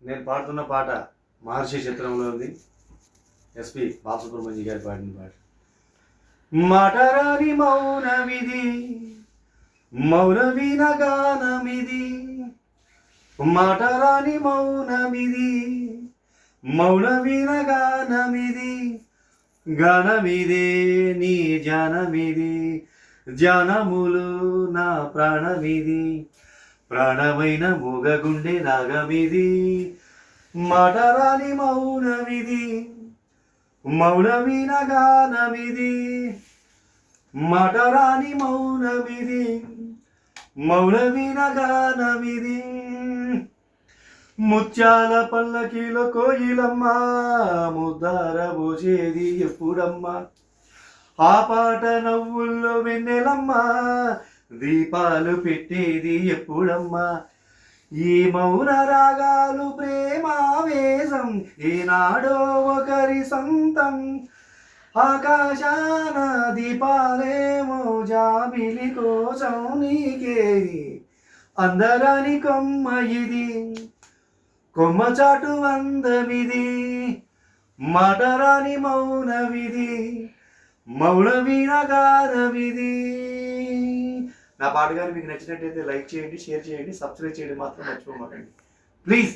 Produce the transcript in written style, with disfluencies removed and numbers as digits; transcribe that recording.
నేను పాడుతున్న పాట మహర్షి చిత్రంలో ఉంది. ఎస్పి బాలసుబ్రహ్మణ్యం గారి పాడిన పాట. మాటరాని మౌనమిది, మౌనవీన గానమిది. మాటరాని మౌనమిది, మౌనవీన గానమిది. గానమిదే నీ జానమిది, జానములు నా ప్రాణమిది. ప్రాణమైన మూగగుండె రాగమిది. మాటరాని మౌనమిది, మౌనవీన గానమిది. మాటరాని మౌనమిది, మౌనవీన గానమిది. ముత్యాల పల్లకిలో కోయిలమ్మ ముద్దార పోసేది ఎప్పుడమ్మా? ఆ పాట నవ్వుల్లో వెన్నెలమ్మ దీపాలు పెట్టేది ఎప్పుడమ్మా? ఈ మౌన రాగాలు ప్రేమావేశం ఏనాడో ఒకరి సొంతం. ఆకాశాన దీపాలేమో జాబిలి కోసం నీకేది. అందరాని కొమ్మ ఇది, కొమ్మ చాటు అందమిది. మాటరాని మౌనమిది, మౌనవీన గానమిది. నా పాట కానీ మీకు నచ్చినట్టయితే లైక్ చేయండి, షేర్ చేయండి, సబ్స్క్రైబ్ చేయడం మాత్రం మర్చిపోమాకండి ప్లీజ్.